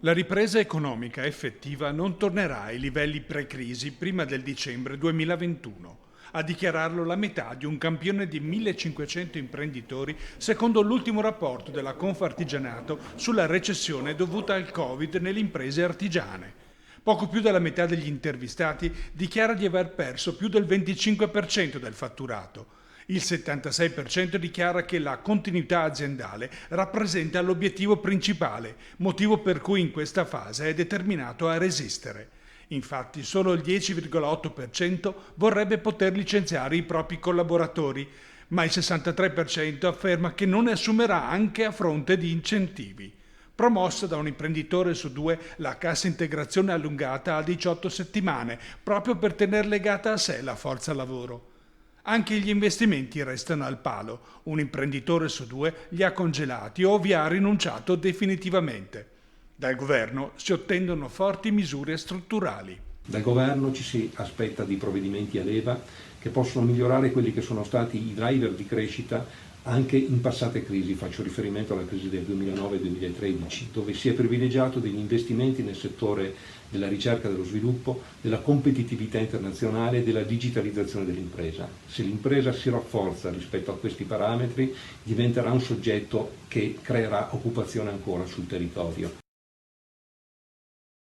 La ripresa economica effettiva non tornerà ai livelli pre-crisi prima del dicembre 2021. A dichiararlo la metà di un campione di 1500 imprenditori secondo l'ultimo rapporto della Confartigianato sulla recessione dovuta al Covid nelle imprese artigiane. Poco più della metà degli intervistati dichiara di aver perso più del 25% del fatturato. Il 76% dichiara che la continuità aziendale rappresenta l'obiettivo principale, motivo per cui in questa fase è determinato a resistere. Infatti solo il 10,8% vorrebbe poter licenziare i propri collaboratori, ma il 63% afferma che non ne assumerà anche a fronte di incentivi. Promossa da un imprenditore su due, la cassa integrazione allungata a 18 settimane, proprio per tener legata a sé la forza lavoro. Anche gli investimenti restano al palo. Un imprenditore su due li ha congelati o vi ha rinunciato definitivamente. Dal governo si ottendono forti misure strutturali. Dal governo ci si aspetta di provvedimenti a leva che possono migliorare quelli che sono stati i driver di crescita anche in passate crisi, faccio riferimento alla crisi del 2009-2013, dove si è privilegiato degli investimenti nel settore della ricerca e dello sviluppo, della competitività internazionale e della digitalizzazione dell'impresa. Se l'impresa si rafforza rispetto a questi parametri, diventerà un soggetto che creerà occupazione ancora sul territorio.